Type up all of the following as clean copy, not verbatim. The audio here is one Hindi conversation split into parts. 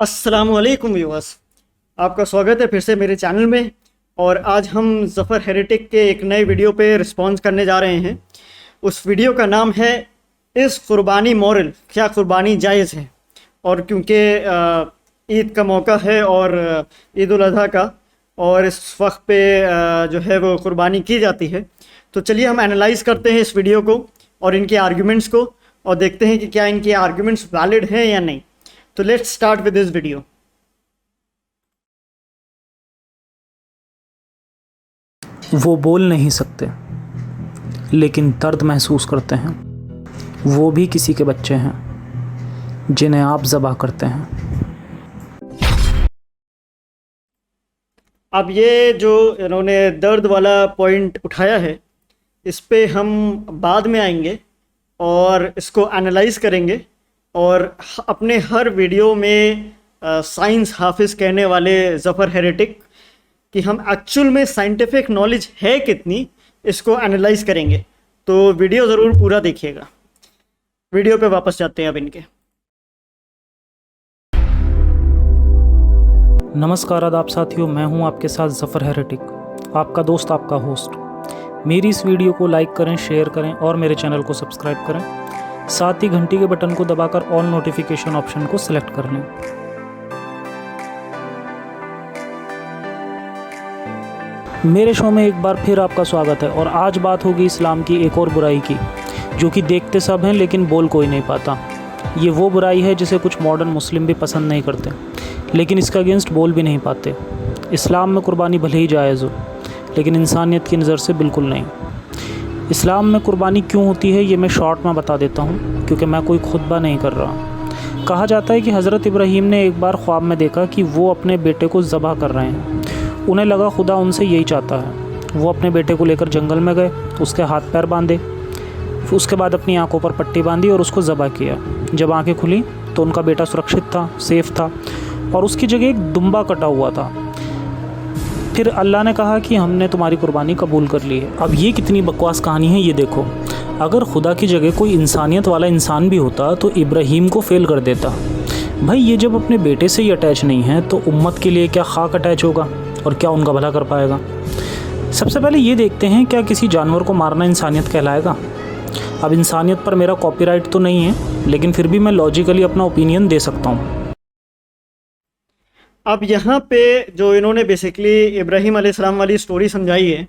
अस्सलामुअलैकुम व्यूअर्स, आपका स्वागत है फिर से मेरे चैनल में। और आज हम ज़फ़र हेरेटिक के एक नए वीडियो पे रिस्पॉन्स करने जा रहे हैं। उस वीडियो का नाम है इस कुर्बानी मॉरल, क्या कुर्बानी जायज़ है। और क्योंकि ईद का मौका है और ईद उल अज़हा का, और इस वक्त पे जो है वो कुर्बानी की जाती है, तो चलिए हम एनालाइज़ करते हैं इस वीडियो को और इनके आर्ग्यूमेंट्स को, और देखते हैं कि क्या इनके आर्ग्यूमेंट्स वैलिड हैं या नहीं। तो let's start with this video. वो बोल नहीं सकते लेकिन दर्द महसूस करते हैं। वो भी किसी के बच्चे हैं जिन्हें आप ज़बह करते हैं। अब ये जो इन्होंने दर्द वाला पॉइंट उठाया है, इस पे हम बाद में आएंगे और इसको एनालाइज करेंगे, और अपने हर वीडियो में साइंस हाफिज़ कहने वाले ज़फ़र हेरेटिक कि हम एक्चुअल में साइंटिफिक नॉलेज है कितनी, इसको एनालाइज करेंगे। तो वीडियो ज़रूर पूरा देखिएगा। वीडियो पे वापस जाते हैं अब इनके। नमस्कार आदाब साथियों, मैं हूं आपके साथ ज़फ़र हेरेटिक, आपका दोस्त, आपका होस्ट। मेरी इस वीडियो को लाइक करें, शेयर करें और मेरे चैनल को सब्सक्राइब करें। साथ ही घंटी के बटन को दबाकर ऑल नोटिफिकेशन ऑप्शन को सिलेक्ट कर लें। मेरे शो में एक बार फिर आपका स्वागत है, और आज बात होगी इस्लाम की एक और बुराई की, जो कि देखते सब हैं लेकिन बोल कोई नहीं पाता। ये वो बुराई है जिसे कुछ मॉडर्न मुस्लिम भी पसंद नहीं करते, लेकिन इसका अगेंस्ट बोल भी नहीं पाते। इस्लाम में कुर्बानी भले ही जायज़ हो, लेकिन इंसानियत की नज़र से बिल्कुल नहीं। इस्लाम में कुर्बानी क्यों होती है ये मैं शॉर्ट में बता देता हूँ, क्योंकि मैं कोई खुतबा नहीं कर रहा। कहा जाता है कि हज़रत इब्राहीम ने एक बार ख्वाब में देखा कि वो अपने बेटे को ज़बह कर रहे हैं। उन्हें लगा खुदा उनसे यही चाहता है। वो अपने बेटे को लेकर जंगल में गए, उसके हाथ पैर बांधे, उसके बाद अपनी आंखों पर पट्टी बांधी और उसको ज़बह किया। जब आंखें खुली तो उनका बेटा सुरक्षित था, सेफ़ था, और उसकी जगह एक दुम्बा कटा हुआ था। फिर अल्लाह ने कहा कि हमने तुम्हारी कुर्बानी कबूल कर ली है। अब ये कितनी बकवास कहानी है ये देखो। अगर खुदा की जगह कोई इंसानियत वाला इंसान भी होता तो इब्राहीम को फेल कर देता। भाई ये जब अपने बेटे से ही अटैच नहीं है तो उम्मत के लिए क्या खाक अटैच होगा, और क्या उनका भला कर पाएगा। सबसे पहले ये देखते हैं, क्या किसी जानवर को मारना इंसानियत कहलाएगा। अब इंसानियत पर मेरा कॉपीराइट तो नहीं है, लेकिन फिर भी मैं लॉजिकली अपना ओपिनियन दे सकता हूँ। अब यहाँ पे जो इन्होंने बेसिकली इब्राहीम अलैहिस्सलाम वाली स्टोरी समझाई है,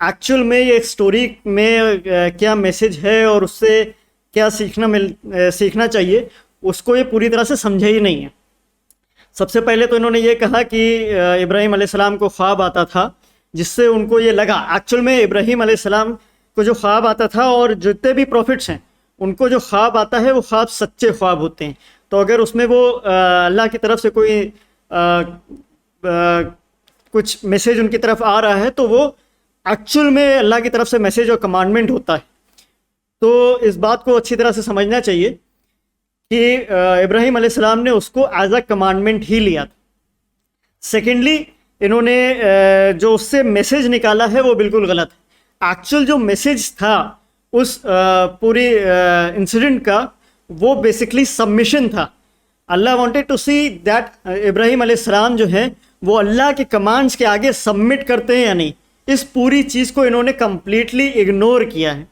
एक्चुअल में ये स्टोरी में क्या मैसेज है और उससे क्या सीखना चाहिए, उसको ये पूरी तरह से समझा ही नहीं है। सबसे पहले तो इन्होंने ये कहा कि इब्राहीम अलैहिस्सलाम को ख्वाब आता था, जिससे उनको ये लगा एक्चुअल में इब्राहीम अलैहिस्सलाम को जो ख्वाब आता था, और जितने भी प्रॉफिट्स हैं उनको जो ख्वाब आता है वो ख्वाब सच्चे ख्वाब होते हैं। तो अगर उसमें वो अल्लाह की तरफ से कोई कुछ मैसेज उनकी तरफ आ रहा है तो वो एक्चुअल में अल्लाह की तरफ से मैसेज और कमांडमेंट होता है। तो इस बात को अच्छी तरह से समझना चाहिए कि इब्राहीम अलैहिस्सलाम ने उसको एज अ कमांडमेंट ही लिया था। सेकेंडली, इन्होंने जो उससे मैसेज निकाला है वो बिल्कुल गलत है। एक्चुअल जो मैसेज था उस पूरी इंसिडेंट का, वो बेसिकली सबमिशन था। Allah wanted to see that Ibrahim अलैहिस्सलाम जो है वो अल्लाह के कमांड्स के आगे सबमिट करते हैं या नहीं। इस पूरी चीज़ को इन्होंने कम्प्लीटली इग्नोर किया है,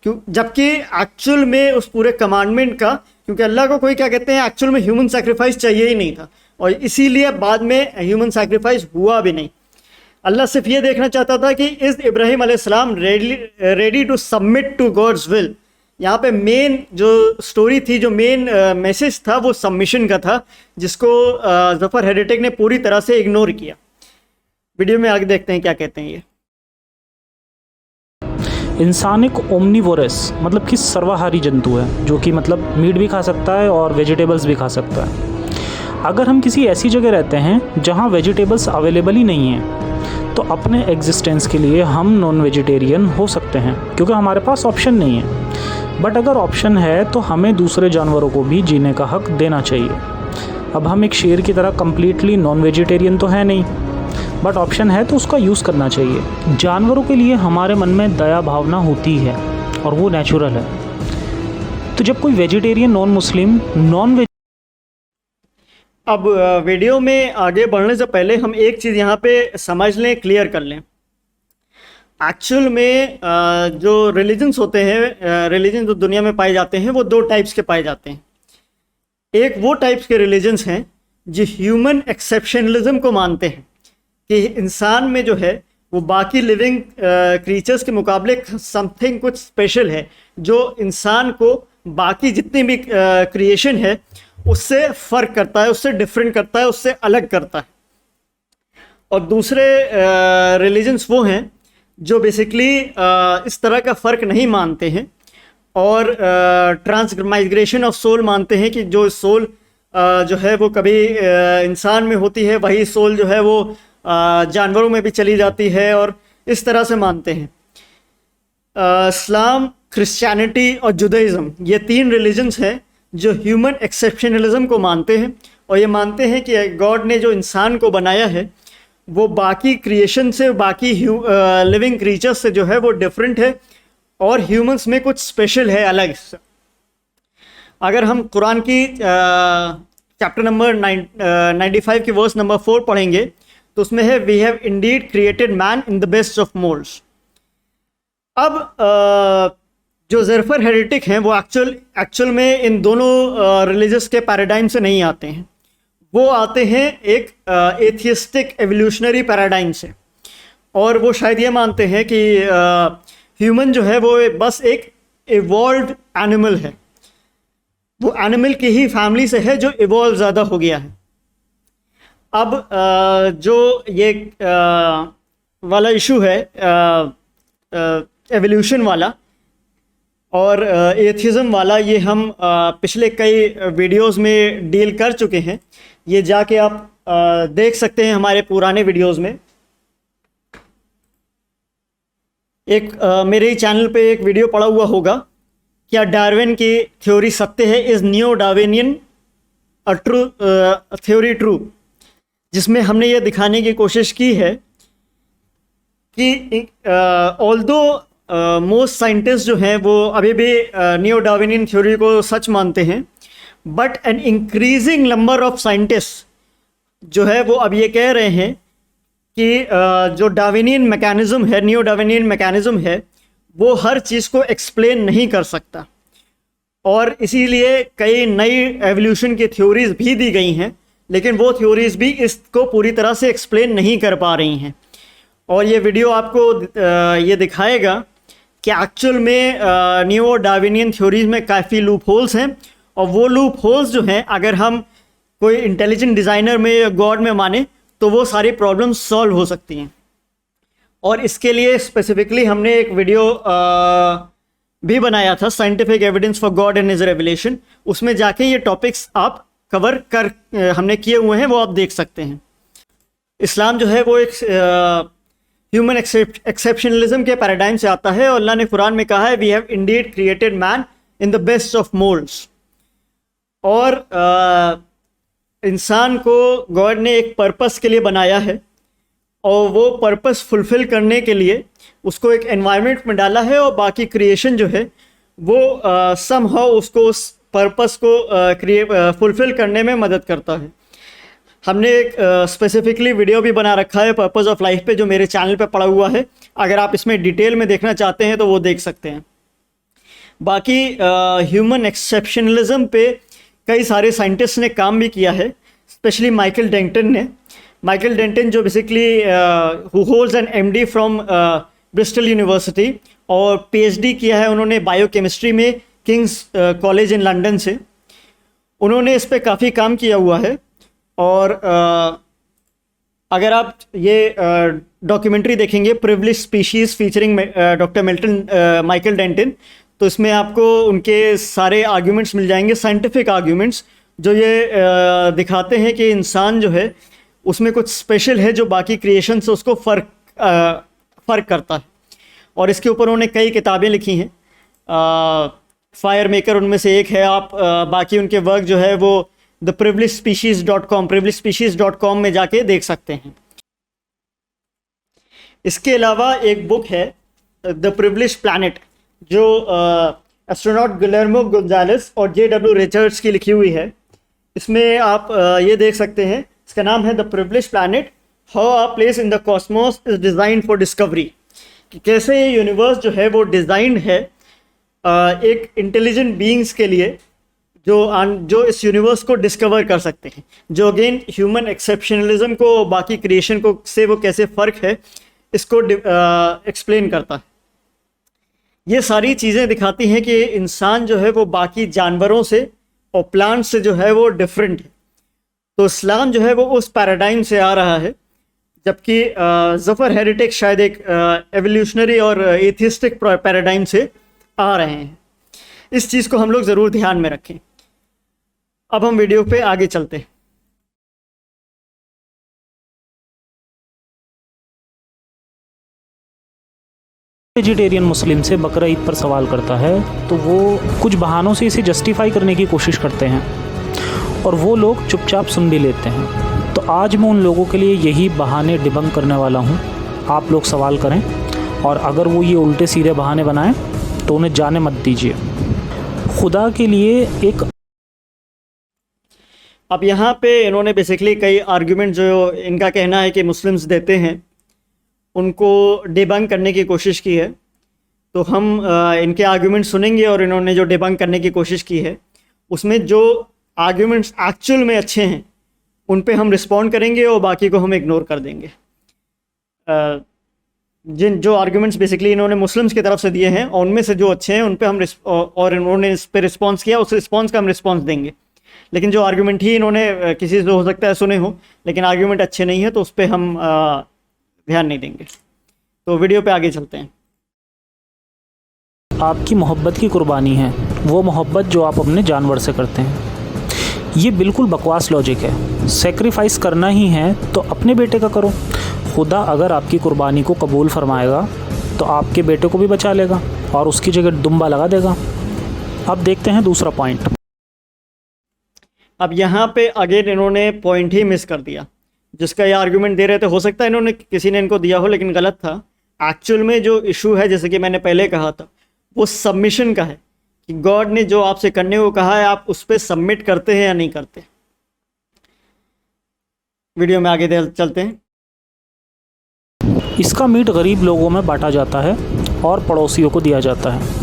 क्यों, जबकि एक्चुअल में उस पूरे कमांडमेंट का, क्योंकि अल्लाह को कोई क्या कहते हैं, एक्चुअल में ह्यूमन सैक्रिफाइस चाहिए ही नहीं था, और इसीलिए बाद में ह्यूमन सैक्रिफाइस हुआ भी नहीं। अल्लाह सिर्फ ये देखना चाहता था कि इज़ इब्राहीम अलैहिस्सलाम ready to submit to God's will. यहाँ पे मेन जो स्टोरी थी, जो मेन मैसेज था, वो सबमिशन का था, जिसको ज़फ़र हेरेटिक ने पूरी तरह से इग्नोर किया। वीडियो में आगे देखते हैं क्या कहते हैं ये। इंसान एक ओमनीवोरस मतलब कि सर्वाहारी जंतु है, जो कि मतलब मीट भी खा सकता है और वेजिटेबल्स भी खा सकता है। अगर हम किसी ऐसी जगह रहते हैं जहाँ वेजिटेबल्स अवेलेबल ही नहीं हैं, तो अपने एग्जिस्टेंस के लिए हम नॉन वेजिटेरियन हो सकते हैं, क्योंकि हमारे पास ऑप्शन नहीं है। बट अगर ऑप्शन है तो हमें दूसरे जानवरों को भी जीने का हक देना चाहिए। अब हम एक शेर की तरह कम्प्लीटली नॉन वेजिटेरियन तो है नहीं, बट ऑप्शन है तो उसका यूज़ करना चाहिए। जानवरों के लिए हमारे मन में दया भावना होती है और वो नेचुरल है। तो जब कोई वेजिटेरियन, नॉन मुस्लिम, अब वीडियो में आगे बढ़ने से पहले हम एक चीज़ यहाँ पे समझ लें, क्लियर कर लें। एक्चुअल में जो रिलीजन्स होते हैं, रिलीजन जो दुनिया में पाए जाते हैं, वो दो टाइप्स के पाए जाते हैं। एक वो टाइप्स के रिलीजन्स हैं जो ह्यूमन एक्सेप्शनलिज्म को मानते हैं कि इंसान में जो है वो बाकी लिविंग क्रीचर्स के मुकाबले समथिंग कुछ स्पेशल है, जो इंसान को बाकी जितनी भी क्रिएशन है उससे फ़र्क करता है, उससे डिफरेंट करता है, उससे अलग करता है। और दूसरे रिलीजन्स वो हैं जो बेसिकली इस तरह का फ़र्क नहीं मानते हैं और ट्रांसमाइग्रेशन ऑफ सोल मानते हैं कि जो सोल जो है वो कभी इंसान में होती है, वही सोल जो है वो जानवरों में भी चली जाती है, और इस तरह से मानते हैं। इस्लाम, क्रिश्चियनिटी और जुदाइज़म, ये तीन रिलीजन्स हैं जो ह्यूमन एक्सेप्शनलिज्म को मानते हैं और ये मानते हैं कि गॉड ने जो इंसान को बनाया है वो बाकी क्रिएशन से, बाकी लिविंग क्रीचर्स से जो है वो डिफरेंट है और ह्यूमंस में कुछ स्पेशल है, अलग। अगर हम कुरान की चैप्टर नंबर 95 की वर्स नंबर 4 पढ़ेंगे तो उसमें है, we have indeed created man in the best of moulds. अब जो ज़रफ़र हेरेटिक हैं वो एक्चुअल में इन दोनों रिलीजियस के पैराडाइम से नहीं आते हैं, वो आते हैं एक एथियस्टिक एवोल्यूशनरी पैराडाइम से, और वो शायद ये मानते हैं कि ह्यूमन जो है वो बस एक इवॉल्व्ड एनिमल है, वो एनिमल की ही फैमिली से है जो इवॉल्व ज़्यादा हो गया है। अब जो ये वाला इशू है एवोल्यूशन वाला और एथिज़म वाला, ये हम पिछले कई वीडियोस में डील कर चुके हैं। ये जाके आप देख सकते हैं हमारे पुराने वीडियोस में। एक मेरे ही चैनल पे एक वीडियो पड़ा हुआ होगा, क्या डार्विन की थ्योरी सत्य है, is neo Darwinian a true theory true, जिसमें हमने ये दिखाने की कोशिश की है कि ऑल्दो मोस्ट साइंटिस्ट जो हैं वो अभी भी नियो डार्विनियन थ्योरी को सच मानते हैं, but an increasing number of scientist जो है वो अब ये कह रहे हैं कि जो डार्विनियन मैकेनिज़्म है, नियो डार्विनियन मैकेनिज़्म है, वो हर चीज़ को एक्सप्लेन नहीं कर सकता, और इसीलिए कई नई एवोल्यूशन की थ्योरीज भी दी गई हैं, लेकिन वो थ्योरीज भी इसको पूरी तरह से एक्सप्लेन नहीं कर पा रही हैं। और ये वीडियो आपको ये दिखाएगा कि एक्चुअल में नियो डार्विनियन थ्योरीज में काफ़ी लूप होल्स हैं, और वो लूप होल्स जो हैं अगर हम कोई इंटेलिजेंट डिज़ाइनर में या गॉड में माने तो वो सारी प्रॉब्लम्स सॉल्व हो सकती हैं। और इसके लिए स्पेसिफिकली हमने एक वीडियो भी बनाया था, scientific evidence for God and his revelation. उसमें जाके ये टॉपिक्स आप कवर कर हमने किए हुए हैं, वो आप देख सकते हैं। इस्लाम जो है वो एक ह्यूमन एक्सेप्शनलिज्म के पैराडाइम से आता है, और अल्लाह ने कुरान में कहा है, we have indeed created man in the best of moulds. और इंसान को गॉड ने एक पर्पस के लिए बनाया है, और वो पर्पस फुलफ़िल करने के लिए उसको एक एनवायरनमेंट में डाला है, और बाकी क्रिएशन जो है वो समहाउ उसको उस पर्पस को फुलफ़िल करने में मदद करता है। हमने एक स्पेसिफिकली वीडियो भी बना रखा है पर्पस ऑफ लाइफ पे, जो मेरे चैनल पे पड़ा हुआ है। अगर आप इसमें डिटेल में देखना चाहते हैं तो वो देख सकते हैं। बाकी ह्यूमन एक्सेप्शनलिज्म पे कई सारे साइंटिस्ट ने काम भी किया है, स्पेशली माइकल डेंटन ने। माइकल डेंटन जो basically who holds N MD from Bristol university, और पीएचडी किया है उन्होंने बायोकेमिस्ट्री में किंग्स कॉलेज इन लंदन से। उन्होंने इस पर काफ़ी काम किया हुआ है, और अगर आप ये डॉक्यूमेंट्री देखेंगे privilege species featuring doctor Michael Danton, तो इसमें आपको उनके सारे आर्ग्यूमेंट्स मिल जाएंगे, साइंटिफिक आर्ग्यूमेंट्स, जो ये दिखाते हैं कि इंसान जो है उसमें कुछ स्पेशल है जो बाकी क्रिएशन से उसको फ़र्क करता है। और इसके ऊपर उन्होंने कई किताबें लिखी हैं, फायर मेकर उनमें से एक है। आप बाकी उनके वर्क जो है वो privilegespecies.com में जाके देख सकते हैं। इसके अलावा एक बुक है द प्रिविलेज प्लैनेट, जो एस्ट्रोनॉट गिलेर्मो गोंजालेस और JW रिचर्ड्स की लिखी हुई है। इसमें आप ये देख सकते हैं, इसका नाम है the privileged planet, how a place in the Cosmos is design for discovery, कि कैसे ये यूनिवर्स जो है वो डिज़ाइंड है एक इंटेलिजेंट बीइंग्स के लिए जो इस यूनिवर्स को डिस्कवर कर सकते हैं, जो अगेन ह्यूमन एक्सेप्शनलिज्म को बाकी क्रिएशन को से वो कैसे फ़र्क है इसको एक्सप्लेन करता है। ये सारी चीज़ें दिखाती हैं कि इंसान जो है वो बाकी जानवरों से और प्लांट से जो है वो डिफरेंट है। तो इस्लाम जो है वो उस पैराडाइम से आ रहा है, जबकि ज़फ़र हेरिटेज शायद एक एवोल्यूशनरी और एथिस्टिक पैराडाइम से आ रहे हैं। इस चीज़ को हम लोग ज़रूर ध्यान में रखें। अब हम वीडियो पे आगे चलते हैं। वेजिटेरियन मुस्लिम से बकरा ईद पर सवाल करता है तो वो कुछ बहानों से इसे जस्टिफाई करने की कोशिश करते हैं और वो लोग चुपचाप सुन भी लेते हैं। तो आज मैं उन लोगों के लिए यही बहाने डिबंक करने वाला हूँ। आप लोग सवाल करें और अगर वो ये उल्टे सीधे बहाने बनाएं तो उन्हें जाने मत दीजिए। खुदा के लिए एक अब यहाँ पे इन्होंने बेसिकली कई आर्ग्यूमेंट जो इनका कहना है कि मुस्लिम्स देते हैं उनको डिबंक करने की कोशिश की है। तो हम इनके आर्ग्यूमेंट सुनेंगे और इन्होंने जो डिबंक करने की कोशिश की है उसमें जो आर्ग्यूमेंट्स एक्चुअल में अच्छे हैं उन पे हम रिस्पॉन्ड करेंगे और बाकी को हम इग्नोर कर देंगे। जो आर्ग्यूमेंट्स बेसिकली इन्होंने मुस्लिम्स की तरफ से दिए हैं और उनमें से जो अच्छे हैं उन पे हम और इन्होंने इस पे रिस्पॉन्स किया, उस रिस्पॉन्स का हम रिस्पॉन्स देंगे। लेकिन जो आर्ग्यूमेंट ही इन्होंने किसी से हो सकता है सुने हो लेकिन आर्ग्यूमेंट अच्छे नहीं है तो उस पर हम ध्यान नहीं देंगे। तो वीडियो पे आगे चलते हैं। आपकी मोहब्बत की कुर्बानी है, वो मोहब्बत जो आप अपने जानवर से करते हैं। ये बिल्कुल बकवास लॉजिक है। सेक्रीफाइस करना ही है तो अपने बेटे का करो। खुदा अगर आपकी कुर्बानी को कबूल फरमाएगा तो आपके बेटे को भी बचा लेगा और उसकी जगह दुम्बा लगा देगा। अब देखते हैं दूसरा पॉइंट। अब यहाँ पे अगेन इन्होंने पॉइंट ही मिस कर दिया जिसका ये आर्गुमेंट दे रहे थे। हो सकता है इन्होंने किसी ने इनको दिया हो लेकिन गलत था। एक्चुअल में जो इशू है, जैसे कि मैंने पहले कहा था, वो सबमिशन का है कि गॉड ने जो आपसे करने को कहा है आप उस पर सबमिट करते हैं या नहीं करते। वीडियो में आगे चलते हैं। इसका मीट गरीब लोगों में बांटा जाता है और पड़ोसियों को दिया जाता है।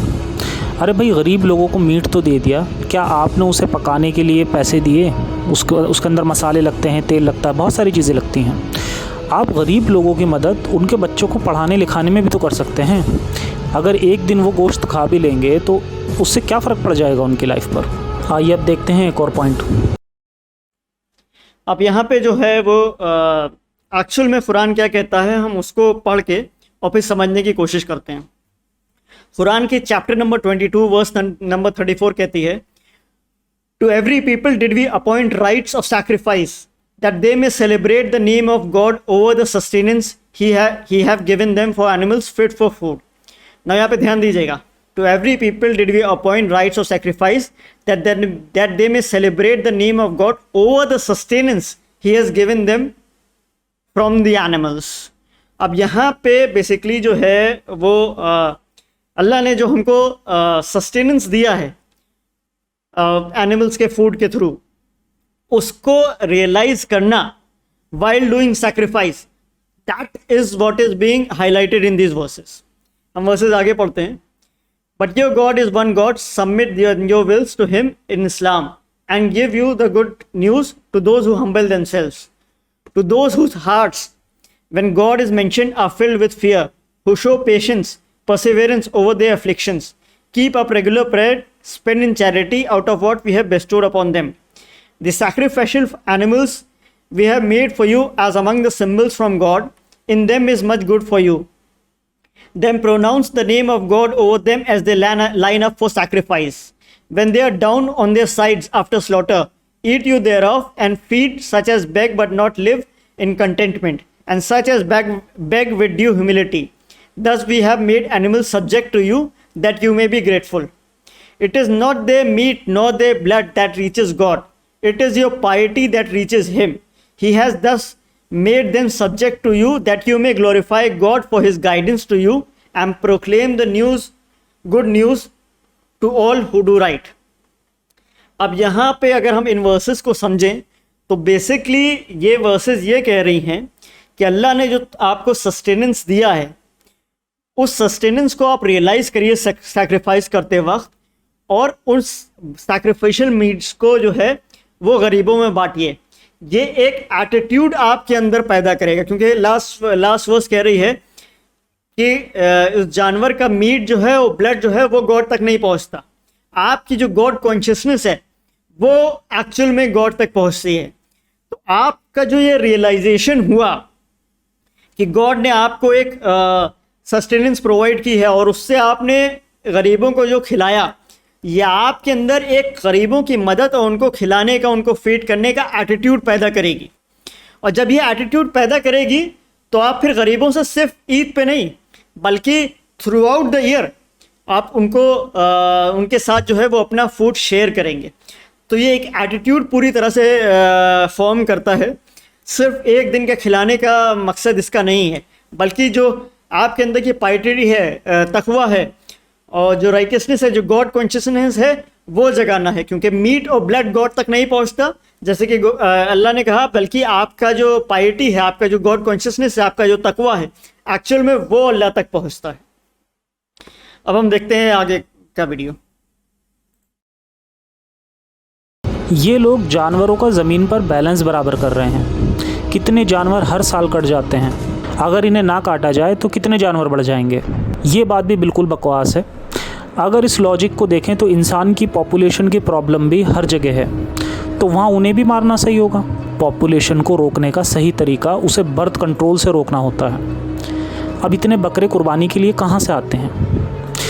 अरे भाई, गरीब लोगों को मीट तो दे दिया, क्या आपने उसे पकाने के लिए पैसे दिए? उसके अंदर मसाले लगते हैं, तेल लगता है, बहुत सारी चीज़ें लगती हैं। आप गरीब लोगों की मदद उनके बच्चों को पढ़ाने लिखाने में भी तो कर सकते हैं। अगर एक दिन वो गोश्त खा भी लेंगे तो उससे क्या फ़र्क पड़ जाएगा उनकी लाइफ पर। आइए अब देखते हैं एक और पॉइंट। अब यहाँ पे जो है वो एक्चुअल में कुरान क्या कहता है हम उसको पढ़ के और फिर समझने की कोशिश करते हैं। कुरान के चैप्टर नंबर 22 वर्स नंबर 34 कहती है, to every people did we appoint rites of sacrifice that they may celebrate the name of God over the sustenance he have given them for animals fit for food. ना यहाँ पे ध्यान दीजिएगा, to every people did we appoint rites of sacrifice that they may celebrate the name of God over the sustenance he has given them from the animals. अब यहाँ पे बेसिकली जो है वो अल्लाह ने जो हमको सस्टेनेंस दिया है एनिमल्स के फूड के थ्रू, उसको रियलाइज करना while doing sacrifice, that is what is being highlighted in these verses. हम वर्सेस आगे पढ़ते हैं। But your God is one God, submit your wills to him in Islam and give you the good news to those who humble themselves, to those whose hearts when God is mentioned are filled with fear, who show patience, perseverance over their afflictions, keep up regular prayer, spend in charity out of what we have bestowed upon them. The sacrificial animals we have made for you as among the symbols from God, in them is much good for you. Then pronounce the name of God over them as they line up for sacrifice. When they are down on their sides after slaughter, eat you thereof, and feed such as beg but not live in contentment, and such as beg with due humility. Thus we have made animals subject to you, that you may be grateful. It is not their meat nor their blood that reaches God. It is your piety that reaches Him. He has thus made them subject to you, that you may glorify God for His guidance to you, and proclaim the good news to all who do right. अब यहाँ पे अगर हम इन वर्सेस को समझें तो बेसिकली ये वर्सेस ये कह रही हैं कि अल्लाह ने जो आपको सस्टेनेंस दिया है उस सस्टेनेंस को आप रियलाइज़ करिए सैक्रिफाइस करते वक्त, और उस सैक्रिफिशियल मीट्स को जो है वो गरीबों में बांटिए। ये एक एटीट्यूड आपके अंदर पैदा करेगा, क्योंकि लास्ट वर्स कह रही है कि उस जानवर का मीट जो है, वो ब्लड जो है, वो गॉड तक नहीं पहुंचता। आपकी जो गॉड कॉन्शियसनेस है वो एक्चुअल में गॉड तक पहुंचती है। तो आपका जो ये रियलाइजेशन हुआ कि गॉड ने आपको एक सस्टेनेंस प्रोवाइड की है और उससे आपने गरीबों को जो खिलाया, या आपके अंदर एक गरीबों की मदद और उनको खिलाने का, उनको फीड करने का एटीट्यूड पैदा करेगी। और जब ये एटीट्यूड पैदा करेगी तो आप फिर गरीबों से सिर्फ ईद पे नहीं बल्कि थ्रू आउट द ईयर आप उनको उनके साथ जो है वो अपना फूड शेयर करेंगे। तो ये एक एटीट्यूड पूरी तरह से फॉर्म करता है। सिर्फ एक दिन का खिलाने का मकसद इसका नहीं है, बल्कि जो आपके अंदर की पाइटी है, तकवा है और जो राइटियसनेस है, जो गॉड कॉन्शियसनेस है, वो जगाना है। क्योंकि मीट और ब्लड गॉड तक नहीं पहुंचता जैसे कि अल्लाह ने कहा, बल्कि आपका जो पाइटी है, आपका जो गॉड कॉन्शियसनेस है, आपका जो तकवा है, एक्चुअल में वो अल्लाह तक पहुंचता है। अब हम देखते हैं आगे का वीडियो। ये लोग जानवरों का ज़मीन पर बैलेंस बराबर कर रहे हैं। कितने जानवर हर साल कट जाते हैं, अगर इन्हें ना काटा जाए तो कितने जानवर बढ़ जाएंगे। ये बात भी बिल्कुल बकवास है। अगर इस लॉजिक को देखें तो इंसान की पॉपुलेशन की प्रॉब्लम भी हर जगह है, तो वहाँ उन्हें भी मारना सही होगा। पॉपुलेशन को रोकने का सही तरीका उसे बर्थ कंट्रोल से रोकना होता है। अब इतने बकरे कुर्बानी के लिए कहाँ से आते हैं?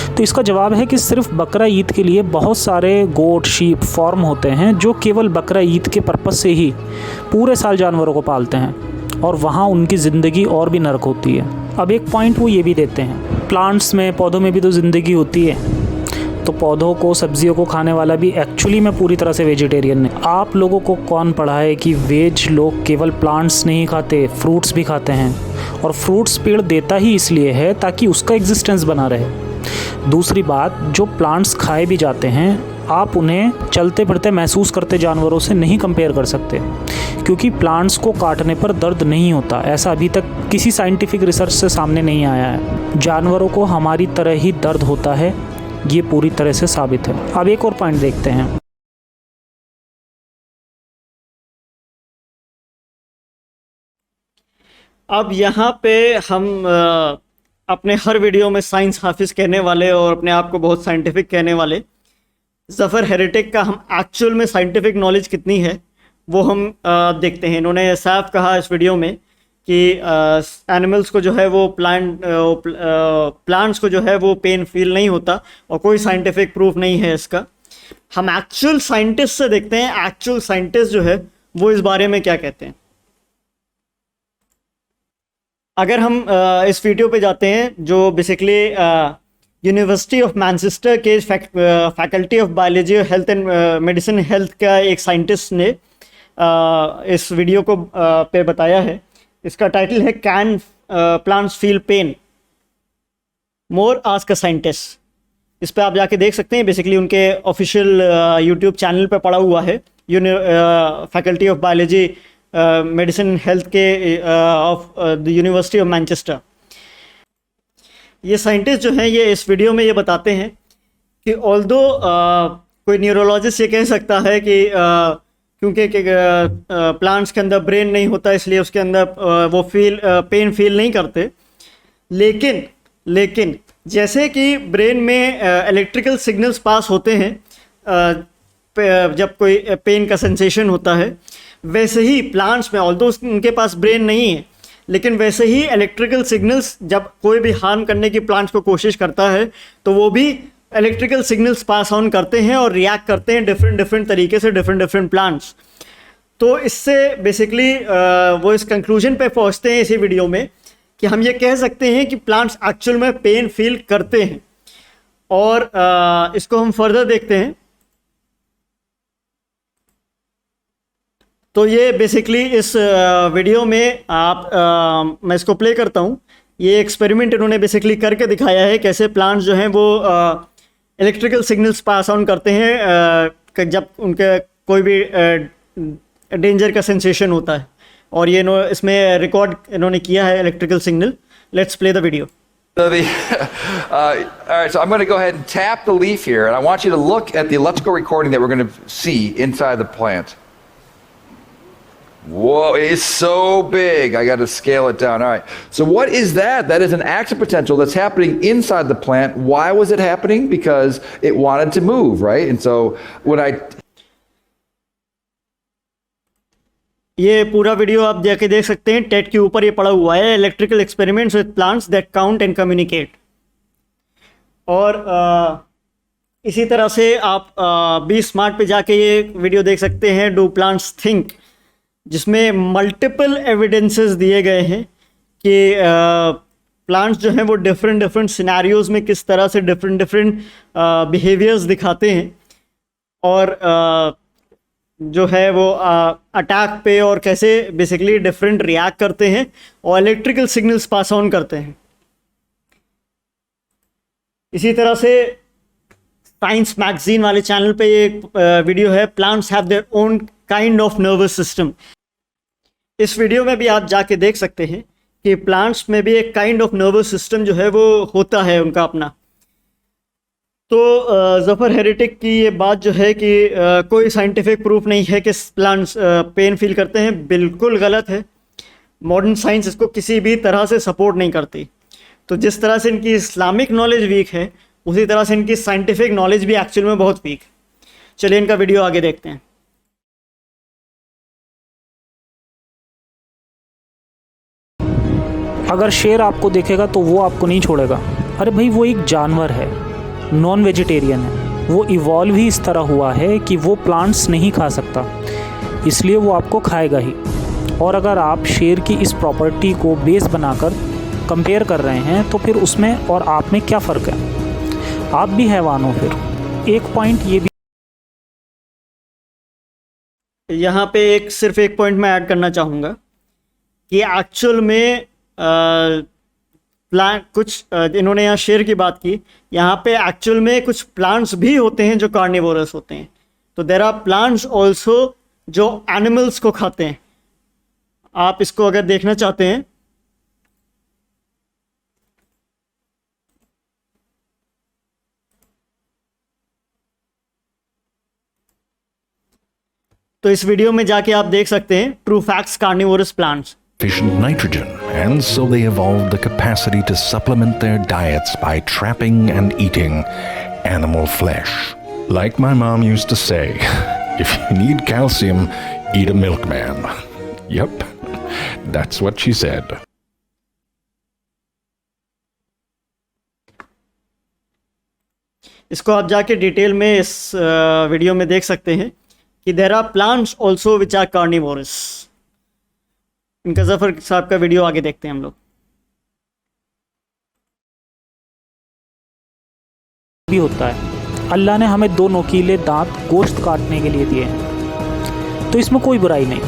तो इसका जवाब है कि सिर्फ बकरा ईद के लिए बहुत सारे गोट, शीप, फार्म होते हैं जो केवल बकरा ईद के पर्पस से ही पूरे साल जानवरों को पालते हैं, और वहाँ उनकी ज़िंदगी और भी नरक होती है। अब एक पॉइंट वो ये भी देते हैं, प्लांट्स में, पौधों में भी तो ज़िंदगी होती है। तो पौधों को, सब्जियों को खाने वाला भी एक्चुअली में पूरी तरह से वेजिटेरियन है। आप लोगों को कौन पढ़ाए कि वेज लोग केवल प्लांट्स नहीं खाते, फ्रूट्स भी खाते हैं, और फ्रूट्स पेड़ देता ही इसलिए है ताकि उसका एग्जिस्टेंस बना रहे। दूसरी बात, जो प्लांट्स खाए भी जाते हैं, आप उन्हें चलते फिरते महसूस करते जानवरों से नहीं कंपेयर कर सकते, क्योंकि प्लांट्स को काटने पर दर्द नहीं होता। ऐसा अभी तक किसी साइंटिफिक रिसर्च से सामने नहीं आया है। जानवरों को हमारी तरह ही दर्द होता है, ये पूरी तरह से साबित है। अब एक और पॉइंट देखते हैं। अब यहाँ पे हम अपने हर वीडियो में साइंस हाफिज कहने वाले और अपने आप को बहुत साइंटिफिक कहने वाले ज़फ़र हेरिटेक का हम एक्चुअल में साइंटिफिक नॉलेज कितनी है वो हम देखते हैं। इन्होंने साफ कहा इस वीडियो में कि एनिमल्स को जो है वो प्लांट्स को जो है वो पेन फील नहीं होता, और कोई साइंटिफिक प्रूफ नहीं है इसका। हम एक्चुअल साइंटिस्ट से देखते हैं, एक्चुअल साइंटिस्ट जो है वो इस बारे में क्या कहते हैं। अगर हम इस वीडियो पे जाते हैं, जो बेसिकली यूनिवर्सिटी ऑफ मैनचेस्टर के faculty of biology, health and medicine health का एक साइंटिस्ट ने इस वीडियो को पे बताया है। इसका टाइटल है can plants feel pain, more ask a scientist. इस पे आप जाके देख सकते हैं। बेसिकली उनके ऑफिशियल यूट्यूब चैनल पे पड़ा हुआ है, faculty of biology medicine health के of the university of Manchester. ये साइंटिस्ट जो हैं, ये इस वीडियो में ये बताते हैं कि ऑल्दो कोई न्यूरोलॉजिस्ट ये कह सकता है कि क्योंकि प्लांट्स के अंदर ब्रेन नहीं होता इसलिए उसके अंदर वो पेन फील नहीं करते, लेकिन जैसे कि ब्रेन में इलेक्ट्रिकल सिग्नल्स पास होते हैं जब कोई पेन का सेंसेशन होता है, वैसे ही प्लांट्स में, ऑल्दो उनके पास ब्रेन नहीं है, लेकिन वैसे ही इलेक्ट्रिकल सिग्नल्स जब कोई भी हार्म करने की प्लांट्स को कोशिश करता है तो वो भी इलेक्ट्रिकल सिग्नल्स पास ऑन करते हैं और रिएक्ट करते हैं डिफरेंट तरीके से डिफरेंट प्लांट्स। तो इससे बेसिकली वो इस कंक्लूजन पे पहुंचते हैं इसी वीडियो में कि हम ये कह सकते हैं कि प्लांट्स एक्चुअल में पेन फील करते हैं। और इसको हम फर्दर देखते हैं। तो ये बेसिकली इस वीडियो में मैं इसको प्ले करता हूँ। ये एक्सपेरिमेंट इन्होंने बेसिकली करके दिखाया है कैसे प्लांट्स जो हैं वो इलेक्ट्रिकल सिग्नल्स पास ऑन करते हैं जब उनके कोई भी डेंजर का सेंसेशन होता है, और ये इसमें रिकॉर्ड इन्होंने किया है electrical signal. Let's play the video. So all right, so I'm going to go ahead and tap the leaf here, and I want you to look at the electrical recording that we're going to see inside the plant. Whoa, it's so big. I got to scale it down. All right. So what is that? That is an active potential that's happening inside the plant. Why was it happening? Because it wanted to move, right? And so when ये पूरा वीडियो आप जाके देख सकते हैं, टेट के ऊपर ये पड़ा हुआ है, electrical experiments with plants that count and communicate. और इसी तरह से आप बी स्मार्ट पे जाके ये वीडियो देख सकते हैं, डू प्लांट्स थिंक, जिसमें मल्टीपल एविडेंसेस दिए गए हैं कि प्लांट्स जो हैं वो डिफरेंट सिनेरियोज में किस तरह से डिफरेंट बिहेवियर्स दिखाते हैं, और जो है वो अटैक पे और कैसे बेसिकली डिफरेंट रिएक्ट करते हैं और इलेक्ट्रिकल सिग्नल्स पास ऑन करते हैं। इसी तरह से साइंस मैगजीन वाले चैनल पे एक वीडियो है, plants have their own kind of nervous system. इस वीडियो में भी आप जाके देख सकते हैं कि प्लांट्स में भी एक काइंड ऑफ नर्वस सिस्टम जो है वो होता है उनका अपना। तो ज़फ़र हेरिटिक की ये बात जो है कि कोई साइंटिफिक प्रूफ नहीं है कि प्लांट्स पेन फील करते हैं, बिल्कुल गलत है। मॉडर्न साइंस इसको किसी भी तरह से सपोर्ट नहीं करती। तो जिस तरह से इनकी इस्लामिक नॉलेज वीक है, उसी तरह से इनकी साइंटिफिक नॉलेज भी एक्चुअल में बहुत वीक। चलिए इनका वीडियो आगे देखते हैं। अगर शेर आपको देखेगा तो वो आपको नहीं छोड़ेगा। अरे भाई, वो एक जानवर है, नॉन वेजिटेरियन है। वो इवॉल्व ही इस तरह हुआ है कि वो प्लांट्स नहीं खा सकता, इसलिए वो आपको खाएगा ही। और अगर आप शेर की इस प्रॉपर्टी को बेस बनाकर कंपेयर कर रहे हैं तो फिर उसमें और आप में क्या फ़र्क है? आप भी हैवान हो। फिर एक पॉइंट ये भी, यहाँ पे सिर्फ एक पॉइंट मैं ऐड करना चाहूँगा कि एक्चुअल में इन्होंने यहाँ शेर की बात की, यहाँ पे एक्चुअल में कुछ प्लांट्स भी होते हैं जो कार्निवोरस होते हैं। तो देयर आर प्लांट्स ऑल्सो जो एनिमल्स को खाते हैं। आप इसको अगर देखना चाहते हैं तो इस वीडियो में जाके आप देख सकते हैं true facts carnivorous plants. Efficient nitrogen, and so they evolved the capacity to supplement their diets by trapping and eating animal flesh. Like my mom used to say, if you need calcium, eat a milkman. Yep, that's what she said. इसको आप जाके डिटेल में इस वीडियो में देख सकते हैं कि there are plants also which are carnivorous. इनका ज़फ़र साहब का वीडियो आगे देखते हैं हम लोग। भी होता है। अल्लाह ने हमें 2 नोकीले दांत गोश्त काटने के लिए दिए हैं, तो इसमें कोई बुराई नहीं।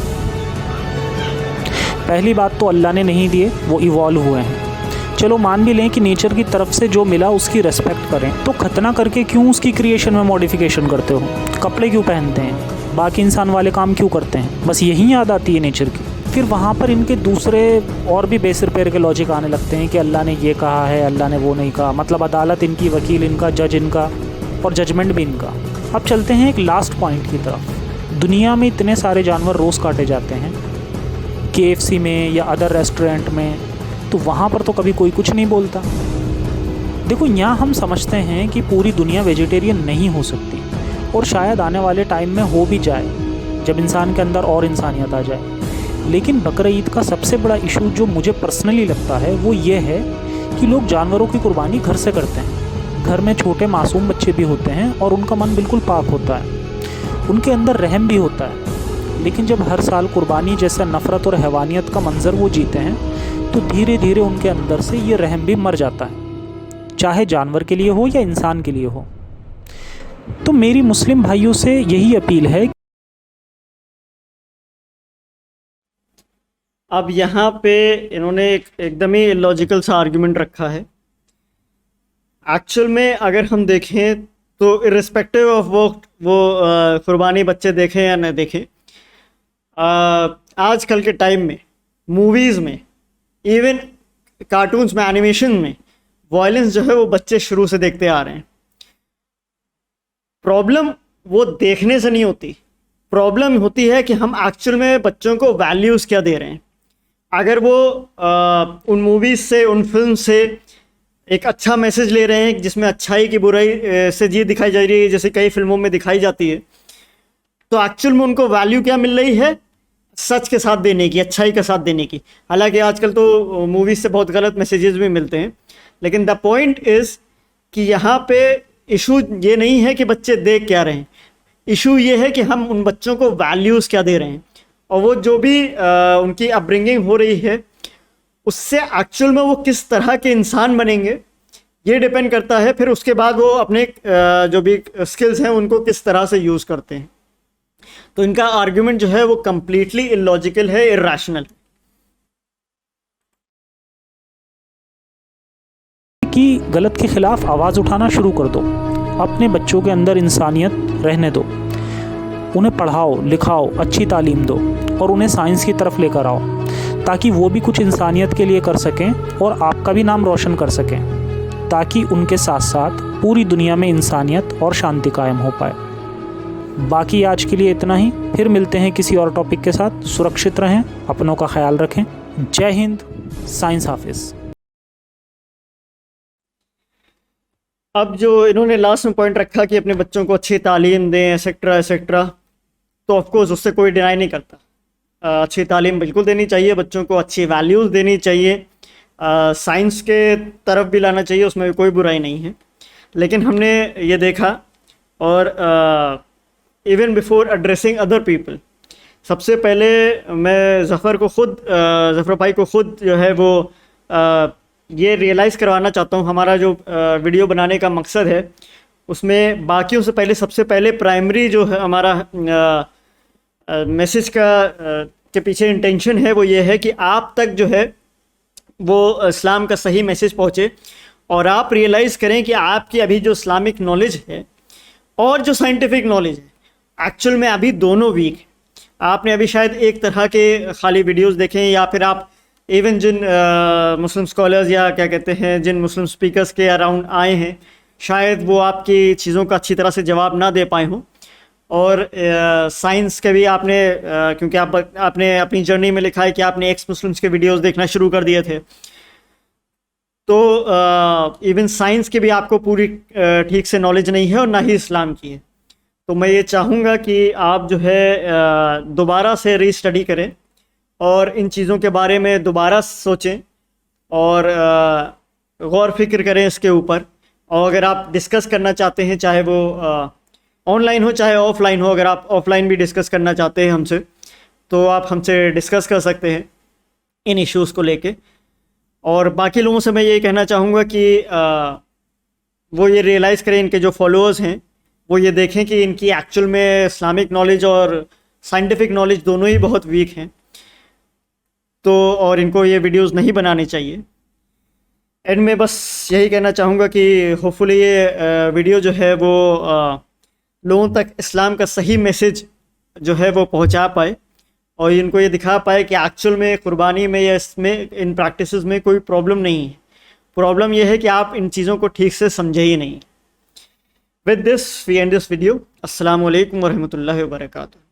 पहली बात तो अल्लाह ने नहीं दिए, वो इवॉल्व हुए हैं। चलो मान भी लें कि नेचर की तरफ से जो मिला उसकी रेस्पेक्ट करें, तो खतना करके क्यों उसकी क्रिएशन में मॉडिफिकेशन करते हो? कपड़े क्यों पहनते हैं? बाकी इंसान वाले काम क्यों करते हैं? बस यही याद आती है नेचर की। फिर वहाँ पर इनके दूसरे और भी बेसिर पैर के लॉजिक आने लगते हैं कि अल्लाह ने ये कहा है, अल्लाह ने वो नहीं कहा। मतलब अदालत इनकी, वकील इनका, जज इनका, और जजमेंट भी इनका। अब चलते हैं एक लास्ट पॉइंट की तरफ। दुनिया में इतने सारे जानवर रोज़ काटे जाते हैं, KFC में या अदर रेस्टोरेंट में, तो वहाँ पर तो कभी कोई कुछ नहीं बोलता। देखो, यहाँ हम समझते हैं कि पूरी दुनिया वेजिटेरियन नहीं हो सकती, और शायद आने वाले टाइम में हो भी जाए जब इंसान के अंदर और इंसानियत आ जाए। लेकिन बकरा ईद का सबसे बड़ा इशू जो मुझे पर्सनली लगता है वो ये है कि लोग जानवरों की कुर्बानी घर से करते हैं। घर में छोटे मासूम बच्चे भी होते हैं और उनका मन बिल्कुल पाक होता है, उनके अंदर रहम भी होता है। लेकिन जब हर साल कुर्बानी जैसा नफ़रत और हैवानियत का मंजर वो जीते हैं, तो धीरे धीरे उनके अंदर से ये रहम भी मर जाता है, चाहे जानवर के लिए हो या इंसान के लिए हो। तो मेरी मुस्लिम भाइयों से यही अपील है। अब यहाँ पे इन्होंने एकदम ही लॉजिकल सा आर्गुमेंट रखा है। एक्चुअल में अगर हम देखें तो इर्रिस्पेक्टिव ऑफ वो कुर्बानी बच्चे देखें या न देखें, आजकल के टाइम में मूवीज़ में, इवन कार्टून्स में, एनिमेशन में वायलेंस जो है वो बच्चे शुरू से देखते आ रहे हैं। प्रॉब्लम वो देखने से नहीं होती, प्रॉब्लम होती है कि हम एक्चुअल में बच्चों को वैल्यूज़ क्या दे रहे हैं। अगर वो उन मूवीज़ से, उन फिल्म से एक अच्छा मैसेज ले रहे हैं जिसमें अच्छाई की बुराई से जी दिखाई जा रही है, जैसे कई फिल्मों में दिखाई जाती है, तो एक्चुअल में उनको वैल्यू क्या मिल रही है? सच के साथ देने की, अच्छाई के साथ देने की। हालांकि आजकल तो मूवीज़ से बहुत गलत मैसेजेस भी मिलते हैं, लेकिन द पॉइंट इज़ कि यहाँ पे इशू ये नहीं है कि बच्चे देख क्या रहे हैं, इशू ये है कि हम उन बच्चों को वैल्यूज़ क्या दे रहे हैं, और वो जो भी उनकी अपब्रिंगिंग हो रही है उससे एक्चुअल में वो किस तरह के इंसान बनेंगे, ये डिपेंड करता है। फिर उसके बाद वो अपने जो भी स्किल्स हैं उनको किस तरह से यूज़ करते हैं। तो इनका आर्ग्यूमेंट जो है वो कंप्लीटली इलॉजिकल है, इर्रेशनल। कि गलत के खिलाफ आवाज़ उठाना शुरू कर दो। अपने बच्चों के अंदर इंसानियत रहने दो, उन्हें पढ़ाओ, लिखाओ, अच्छी तालीम दो और उन्हें साइंस की तरफ लेकर आओ, ताकि वो भी कुछ इंसानियत के लिए कर सकें और आपका भी नाम रोशन कर सकें, ताकि उनके साथ साथ पूरी दुनिया में इंसानियत और शांति कायम हो पाए। बाकी आज के लिए इतना ही, फिर मिलते हैं किसी और टॉपिक के साथ। सुरक्षित रहें, अपनों का ख्याल रखें। जय हिंद, साइंस हाफिज़। अब जो इन्होंने लास्ट में पॉइंट रखा कि अपने बच्चों को अच्छी तालीम दें, एसेट्रा एसेट्रा, तो ऑफकोर्स उससे कोई डिनाई नहीं करता। अच्छी तालीम बिल्कुल देनी चाहिए, बच्चों को अच्छी वैल्यूज़ देनी चाहिए, साइंस के तरफ भी लाना चाहिए, उसमें कोई बुराई नहीं है। लेकिन हमने ये देखा, और even before addressing other people, सबसे पहले मैं ज़फ़र भाई को खुद जो है वो ये रियलाइज़ करवाना चाहता हूँ। हमारा जो वीडियो बनाने का मकसद है उसमें बाकियों से पहले, सबसे पहले प्राइमरी जो है हमारा मैसेज के पीछे इंटेंशन है वो ये है कि आप तक जो है वो इस्लाम का सही मैसेज पहुँचे, और आप रियलाइज़ करें कि आपकी अभी जो इस्लामिक नॉलेज है और जो साइंटिफिक नॉलेज है एक्चुअल में अभी दोनों वीक है। आपने अभी शायद एक तरह के खाली वीडियोस देखें, या फिर आप इवन जिन मुस्लिम स्कॉलर्स या क्या कहते हैं जिन मुस्लिम स्पीकर्स के अराउंड आए हैं, शायद वो आपकी चीज़ों का अच्छी तरह से जवाब ना दे पाए हों। और साइंस के भी आपने क्योंकि आपने अपनी जर्नी में लिखा है कि आपने एक्स मुस्लिम्स के वीडियोस देखना शुरू कर दिए थे, तो इवन साइंस की भी आपको पूरी ठीक से नॉलेज नहीं है और ना ही इस्लाम की है। तो मैं ये चाहूँगा कि आप जो है दोबारा से रीस्टडी करें और इन चीज़ों के बारे में दोबारा सोचें और गौर फिक्र करें इसके ऊपर। और अगर आप डिस्कस करना चाहते हैं, चाहे वो ऑनलाइन हो चाहे ऑफ़लाइन हो, अगर आप ऑफ़लाइन भी डिस्कस करना चाहते हैं हमसे, तो आप हमसे डिस्कस कर सकते हैं इन इश्यूज़ को लेके। और बाकी लोगों से मैं ये कहना चाहूँगा कि वो ये रियलाइज़ करें, इनके जो फॉलोअर्स हैं वो ये देखें कि इनकी एक्चुअल में इस्लामिक नॉलेज और साइंटिफिक नॉलेज दोनों ही बहुत वीक हैं, तो और इनको ये वीडियोस नहीं बनाने चाहिए। एंड में बस यही कहना चाहूँगा कि होपफुली ये वीडियो जो है वो लोगों तक इस्लाम का सही मैसेज जो है वो पहुँचा पाए और इनको ये दिखा पाए कि एक्चुअल में कुर्बानी में या इसमें इन प्रैक्टिसेस में कोई प्रॉब्लम नहीं है। प्रॉब्लम यह है कि आप इन चीज़ों को ठीक से समझे ही नहीं। With this, we end this video. Assalamu alaikum wa rahmatullahi wa barakatuh.